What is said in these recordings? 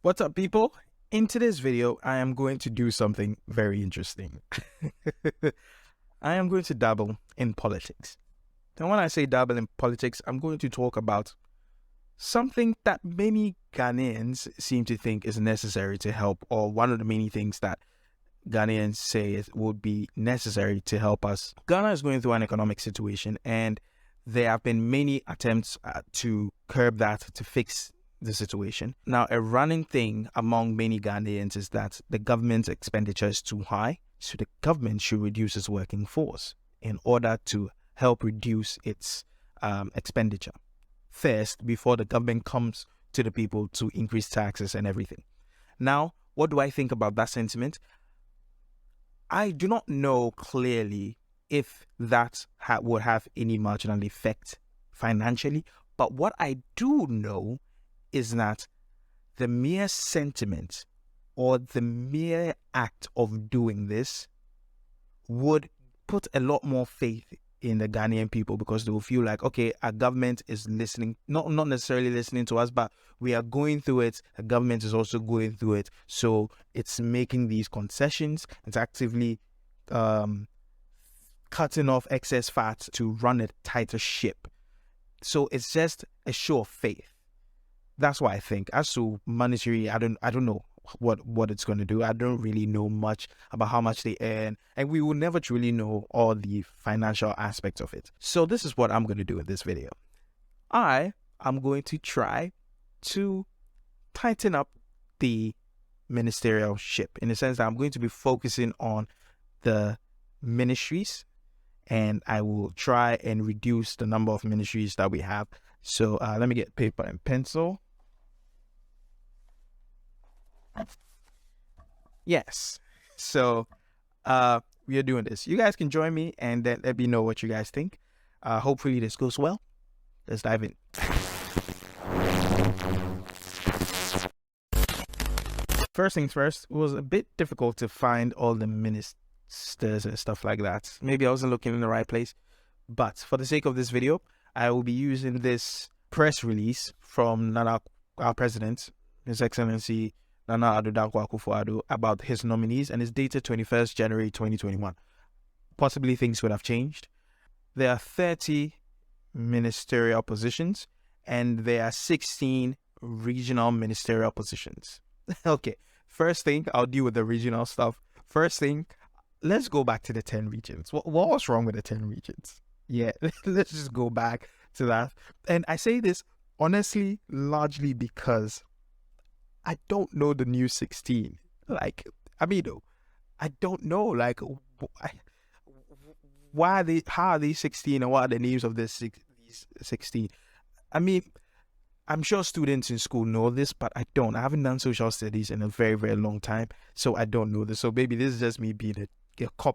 What's up, people? In today's video, I am going to do something very interesting. I am going to dabble in politics. And when I say dabble in politics, I'm going to talk about something that many Ghanaians seem to think is necessary to help, or one of the many things that Ghanaians say would be necessary to help us. Ghana is going through an economic situation, and there have been many attempts to curb that, to fix the situation. Now, a running thing among many Ghanaians is that the government's expenditure is too high, so the government should reduce its working force in order to help reduce its expenditure first, before the government comes to the people to increase taxes and everything. Now, what do I think about that sentiment? I do not know clearly if that would have any marginal effect financially, but what I do know is that the mere sentiment or the mere act of doing this would put a lot more faith in the Ghanaian people, because they will feel like, okay, our government is listening, not necessarily listening to us, but we are going through it. The government is also going through it. So it's making these concessions. It's actively cutting off excess fat to run a tighter ship. So it's just a show of faith. That's what I think. As to monetary, I don't know what it's going to do. I don't really know much about how much they earn, and we will never truly know all the financial aspects of it. So this is what I'm going to do in this video. I am going to try to tighten up the ministerial ship, in the sense that I'm going to be focusing on the ministries, and I will try and reduce the number of ministries that we have. So let me get paper and pencil. Yes. So we are doing this. You guys can join me and then let me know what you guys think. Hopefully this goes well. Let's dive in. First things first, it was a bit difficult to find all the ministers and stuff like that. Maybe I wasn't looking in the right place. But for the sake of this video, I will be using this press release from Nana, our president, His Excellency Nana Addo Dankwa Akufo-Addo, about his nominees, and it's dated 21st January 2021. Possibly things would have changed. There are 30 ministerial positions, and there are 16 regional ministerial positions. Okay, first thing, I'll deal with the regional stuff. First thing, let's go back to the 10 regions. What was wrong with the 10 regions? Yeah, let's just go back to that. And I say this honestly, largely because I don't know the new 16. Like, I don't know. Like, why are they? How are these 16, and what are the names of these 16? I mean, I'm sure students in school know this, but I don't. I haven't done social studies in a very, very long time, so I don't know this. So maybe this is just me being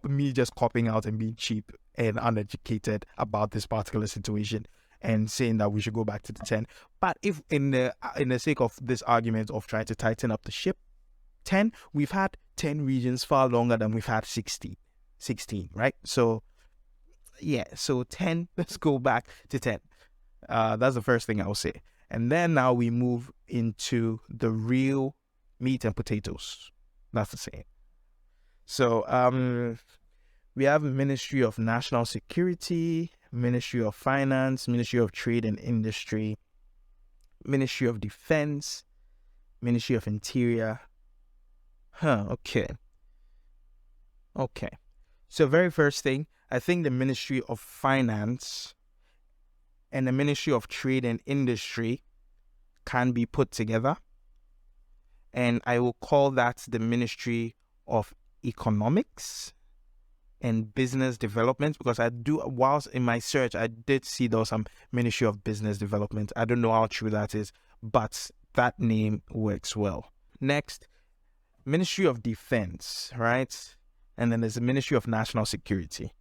me just copying out and being cheap and uneducated about this particular situation, and saying that we should go back to the 10. But if in the sake of this argument of trying to tighten up the ship, 10, we've had 10 regions far longer than we've had 16, right? So yeah, so 10, let's go back to 10. That's the first thing I'll say. And then now we move into the real meat and potatoes. That's the same. So we have Ministry of National Security, Ministry of Finance, Ministry of Trade and Industry, Ministry of Defense, Ministry of Interior. Okay. So very first thing, I think the Ministry of Finance and the Ministry of Trade and Industry can be put together, and I will call that the Ministry of Economics and Business Development, because whilst in my search, I did see there was some Ministry of Business Development. I don't know how true that is, but that name works well. Next, Ministry of Defense, right? And then there's a Ministry of National Security.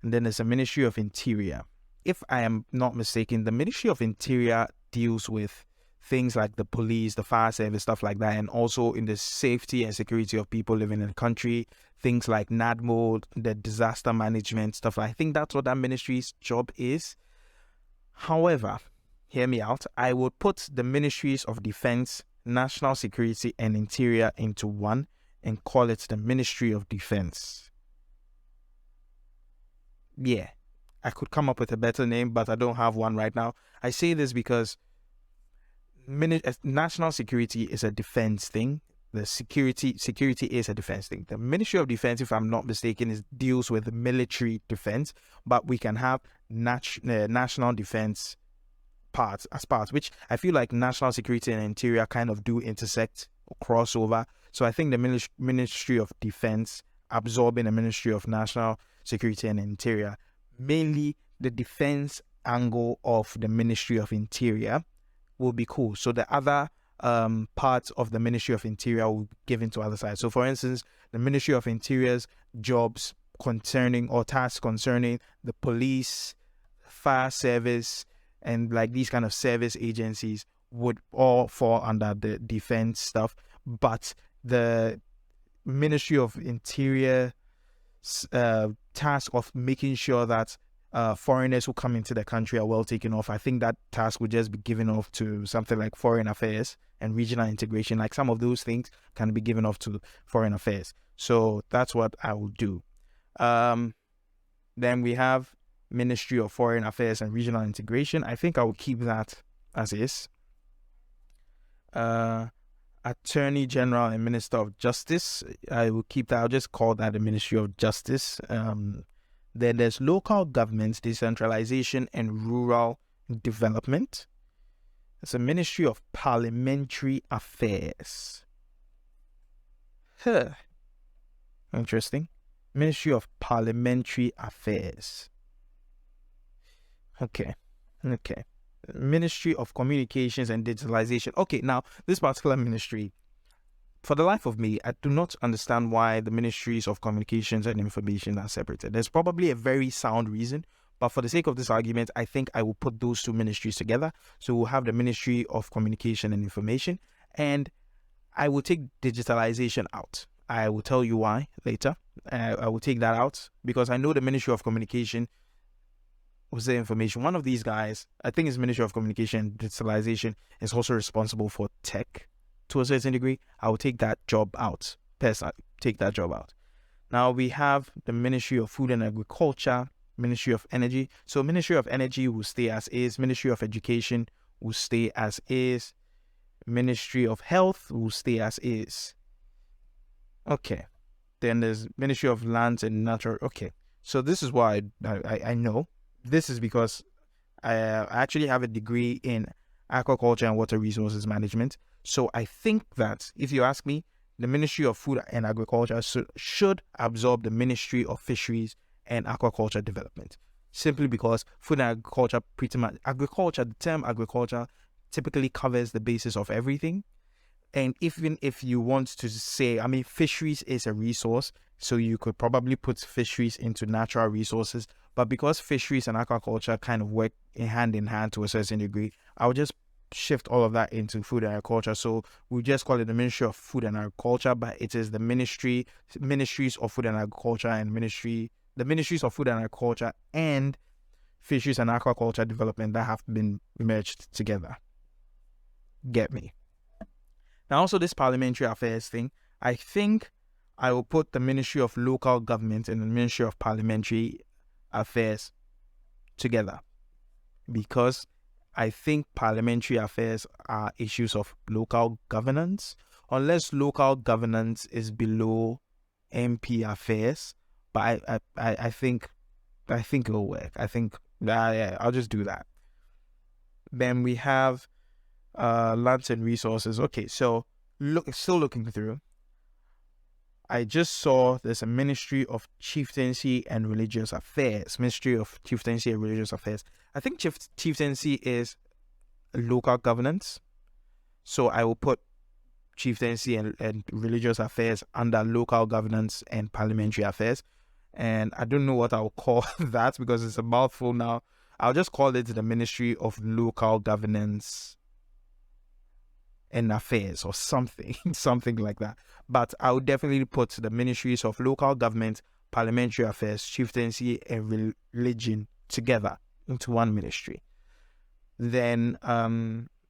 And then there's a Ministry of Interior. If I am not mistaken, the Ministry of Interior deals with things like the police, the fire service, stuff like that, and also in the safety and security of people living in the country, things like NADMO, the disaster management stuff. I think that's what that ministry's job is. However, hear me out, I would put the Ministries of Defense, national security and interior into one and call it the Ministry of Defense. Yeah, I could come up with a better name, but I don't have one right now. I say this because national security is a defense thing. The security is a defense thing. The Ministry of Defense, if I'm not mistaken, deals with military defense, but we can have national defense parts, which I feel like national security and interior kind of do intersect or crossover. So I think the Ministry of Defense absorbing the Ministry of National Security and Interior, mainly the defense angle of the Ministry of Interior, will be cool. So the other parts of the Ministry of Interior will be given to other sides. So for instance, the Ministry of Interior's jobs concerning or tasks concerning the police, fire service, and like these kind of service agencies would all fall under the defense stuff. But the Ministry of Interior task of making sure that foreigners who come into the country are well taken off, I think that task would just be given off to something like Foreign Affairs and Regional Integration. Like some of those things can be given off to Foreign Affairs. So that's what I will do. Then we have Ministry of Foreign Affairs and Regional Integration. I think I will keep that as is. Attorney General and Minister of Justice, I will keep that. I'll just call that the Ministry of Justice. Then there's Local Government, Decentralization and Rural Development. It's a Ministry of Parliamentary Affairs. Interesting. Ministry of Parliamentary Affairs. Okay. Ministry of Communications and Digitalization. Okay, now this particular ministry, for the life of me, I do not understand why the Ministries of Communications and Information are separated. There's probably a very sound reason, but for the sake of this argument, I think I will put those two ministries together. So we'll have the Ministry of Communication and Information, and I will take digitalization out. I will tell you why later. I will take that out because I know the Ministry of Communication was the information. One of these guys, I think it's Ministry of Communication and Digitalization, is also responsible for tech to a certain degree. I will take that job out. Personally, take that job out. Now we have the Ministry of Food and Agriculture, Ministry of Energy. So Ministry of Energy will stay as is. Ministry of Education will stay as is. Ministry of Health will stay as is. Okay. Then there's Ministry of Lands and Natural. Okay. So this is why I know. This is because I actually have a degree in aquaculture and water resources management. So I think that if you ask me, the Ministry of Food and Agriculture should absorb the Ministry of Fisheries and Aquaculture Development. Simply because food and agriculture, pretty much agriculture, the term agriculture typically covers the basis of everything. And even if you want to say, I mean, fisheries is a resource, so you could probably put fisheries into natural resources. But because fisheries and aquaculture kind of work hand in hand to a certain degree, I'll just shift all of that into food and agriculture. So we just call it the Ministry of Food and Agriculture, but it is the Ministries of Food and Agriculture and the Ministries of Food and Agriculture and Fisheries and Aquaculture Development that have been merged together. Get me? Now, also this parliamentary affairs thing, I think I will put the Ministry of Local Government and the Ministry of Parliamentary Affairs together because I think parliamentary affairs are issues of local governance, unless local governance is below MP affairs. But I think it will work. I think I'll just do that. Then we have lands and resources. Okay, so still looking through. I just saw there's a Ministry of Chieftaincy and Religious Affairs. Ministry of Chieftaincy and Religious Affairs. I think chieftaincy is local governance. So I will put chieftaincy and religious affairs under local governance and parliamentary affairs. And I don't know what I'll call that because it's a mouthful now. I'll just call it the Ministry of Local Governance and Affairs or something, something like that. But I would definitely put the Ministries of Local Government, Parliamentary Affairs, Chieftaincy and Religion together into one ministry. Then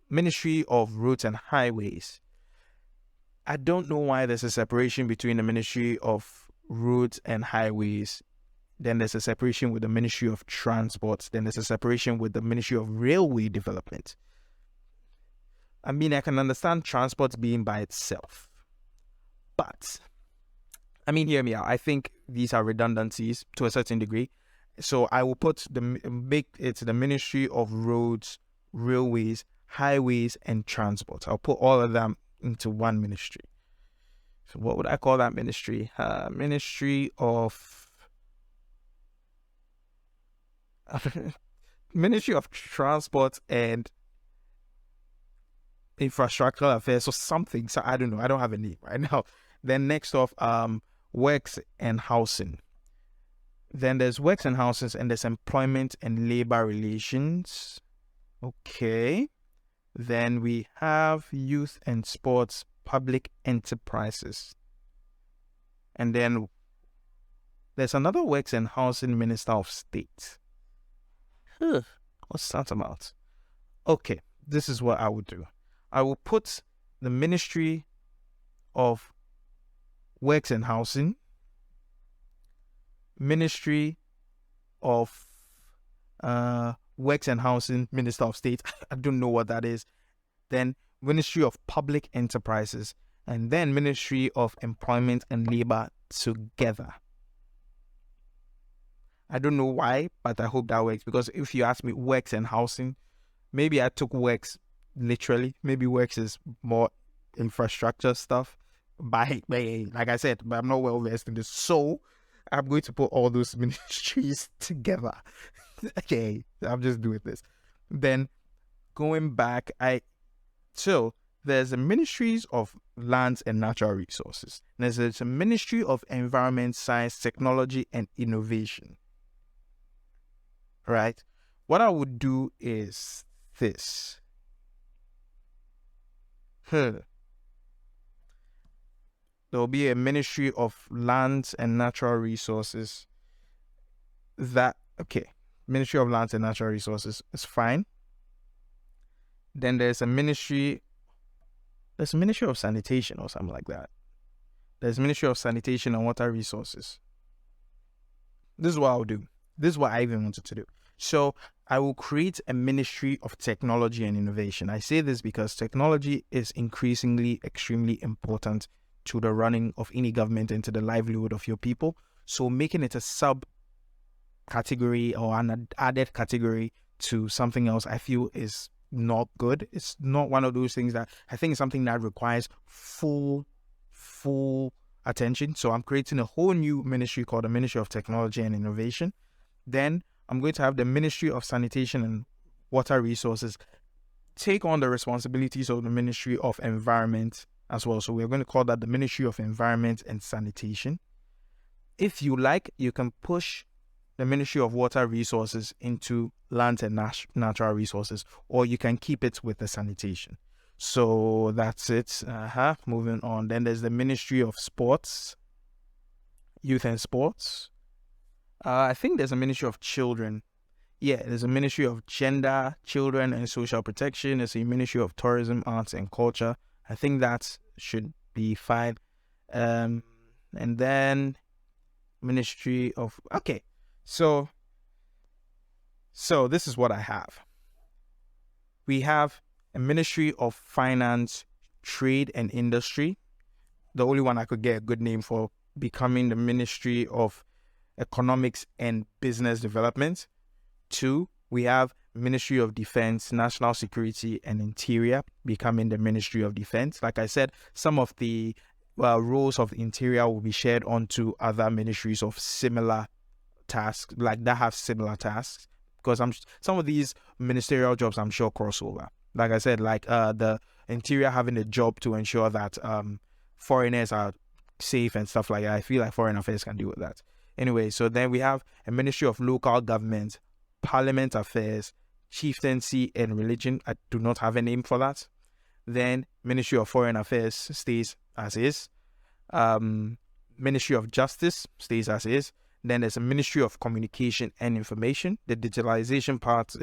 Ministry of Roads and Highways. I don't know why there's a separation between the Ministry of Roads and Highways. Then there's a separation with the Ministry of Transport. Then there's a separation with the Ministry of Railway Development. I mean, I can understand transport being by itself. But, I mean, hear me out. I think these are redundancies to a certain degree. So I will make it the Ministry of Roads, Railways, Highways, and Transport. I'll put all of them into one ministry. So what would I call that ministry? Ministry of Ministry of Transport and Infrastructural Affairs or something. So I don't know. I don't have a name right now. Then next off, Works and Housing. Then there's Works and Housing, and there's Employment and Labor Relations. Okay. Then we have Youth and Sports, Public Enterprises. And then there's another Works and Housing Minister of State. What's that about? Okay, this is what I would do. I will put the Ministry of Works and Housing, Ministry of Works and Housing, Minister of State. I don't know what that is. Then Ministry of Public Enterprises, and then Ministry of Employment and Labor together. I don't know why, but I hope that works, because if you ask me Works and Housing, maybe I took Works literally. Maybe Works is more infrastructure stuff. Like I said, but I'm not well versed in this, so I'm going to put all those ministries together. Okay, I'm just doing this. Then going back, so there's a Ministries of Lands and Natural Resources. There's a Ministry of Environment, Science, Technology, and Innovation. Right? What I would do is this. There will be a Ministry of Lands and Natural Resources. Ministry of Lands and Natural Resources is fine. Then there's a Ministry of Sanitation or something like that. There's Ministry of Sanitation and Water Resources. This is what I'll do. This is what I even wanted to do. So I will create a Ministry of Technology and Innovation. I say this because technology is increasingly extremely important to the running of any government and to the livelihood of your people. So making it a sub-category or an added category to something else, I feel is not good. It's not one of those things that I think is something that requires full attention. So I'm creating a whole new ministry called the Ministry of Technology and Innovation. Then I'm going to have the Ministry of Sanitation and Water Resources take on the responsibilities of the Ministry of Environment as well. So we're going to call that the Ministry of Environment and Sanitation. If you like, you can push the Ministry of Water Resources into Lands and Natural Resources, or you can keep it with the Sanitation. So that's it. Moving on. Then there's the Ministry of Sports, Youth and Sports. I think there's a Ministry of Children. Yeah, there's a Ministry of Gender, Children and Social Protection. There's a Ministry of Tourism, Arts and Culture. I think that should be fine. And then Ministry of... Okay, so this is what I have. We have a Ministry of Finance, Trade and Industry. The only one I could get a good name for, becoming the Ministry of Economics and Business Development. 2, we have Ministry of Defense, National Security and Interior, becoming the Ministry of Defense. Like I said, some of the roles of the Interior will be shared onto other ministries of similar tasks, like that have similar tasks, because some of these ministerial jobs I'm sure crossover. Like I said, like the Interior having a job to ensure that foreigners are safe and stuff like that. I feel like Foreign Affairs can deal with that. Anyway, so then we have a Ministry of Local Government, Parliament Affairs, Chieftaincy and Religion. I do not have a name for that. Then Ministry of Foreign Affairs stays as is. Ministry of Justice stays as is. Then there's a Ministry of Communication and Information. The digitalization part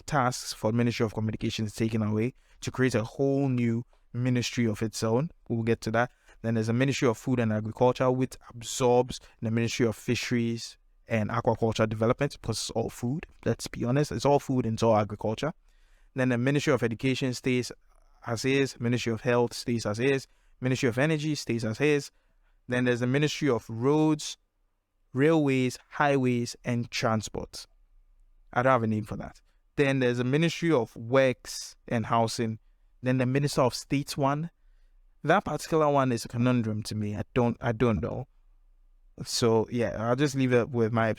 tasks for Ministry of Communication is taken away to create a whole new ministry of its own. We'll get to that. Then there's a Ministry of Food and Agriculture, which absorbs the Ministry of Fisheries and Aquaculture Development, because it's all food. Let's be honest, it's all food and it's all agriculture. Then the Ministry of Education stays as is. Ministry of Health stays as is. Ministry of Energy stays as is. Then there's the Ministry of Roads, Railways, Highways, and Transport. I don't have a name for that. Then there's a Ministry of Works and Housing. Then the Minister of States one. That particular one is a conundrum to me. I don't know. So yeah, I'll just leave it with my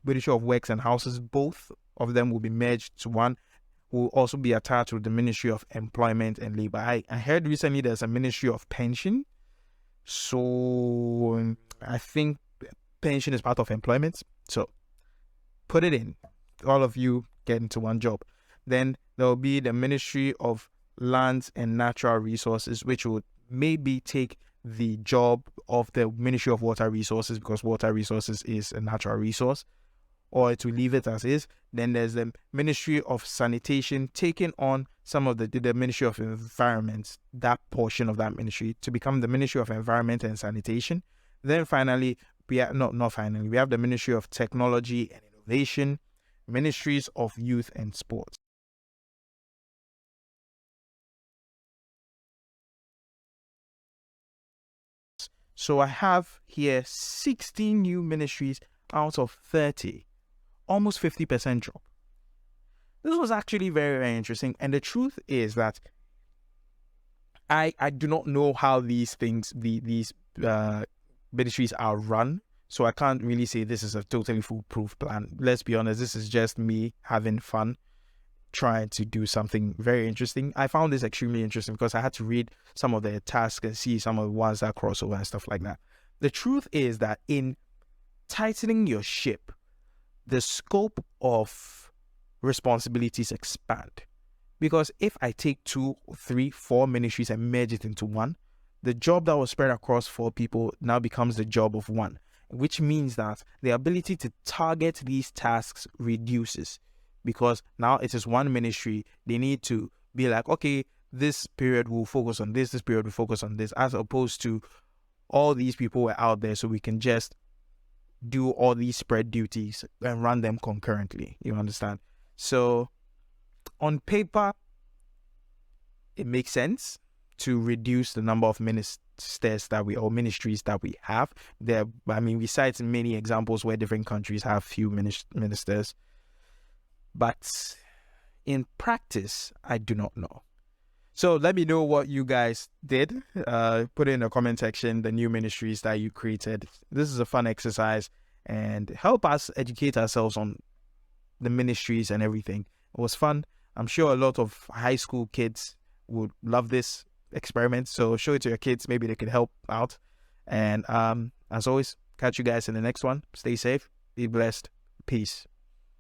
Ministry of Works and Houses. Both of them will be merged to one. Will also be attached with the Ministry of Employment and Labor. I heard recently there's a Ministry of Pension. So I think pension is part of employment. So put it in. All of you get into one job. Then there will be the Ministry of Lands and Natural Resources, which would maybe take the job of the Ministry of Water Resources, because water resources is a natural resource, or to leave it as is. Then there's the Ministry of Sanitation taking on some of the Ministry of Environment, that portion of that ministry, to become the Ministry of Environment and Sanitation. Then finally, we have the Ministry of Technology and Innovation, Ministries of Youth and Sports. So I have here 16 new ministries out of 30, almost 50% drop. This was actually very, very interesting. And the truth is that I do not know how these things, these ministries are run. So I can't really say this is a totally foolproof plan. Let's be honest, this is just me having fun, trying to do something very interesting. I found this extremely interesting because I had to read some of the tasks and see some of the ones that cross over and stuff like that. The truth is that in tightening your ship, the scope of responsibilities expand. Because if I take 2, 3, 4 ministries and merge it into one, the job that was spread across 4 people now becomes the job of one, which means that the ability to target these tasks reduces. Because now it is one ministry, they need to be like, okay, this period will focus on this period will focus on this, as opposed to all these people were out there, so we can just do all these spread duties and run them concurrently. You understand? So on paper, it makes sense to reduce the number of ministries that we have. We cite many examples where different countries have few ministers. But in practice, I do not know. So let me know what you guys did. Put it in the comment section, the new ministries that you created. This is a fun exercise and help us educate ourselves on the ministries and everything. It was fun. I'm sure a lot of high school kids would love this experiment. So show it to your kids. Maybe they could help out. And as always, catch you guys in the next one. Stay safe. Be blessed. Peace.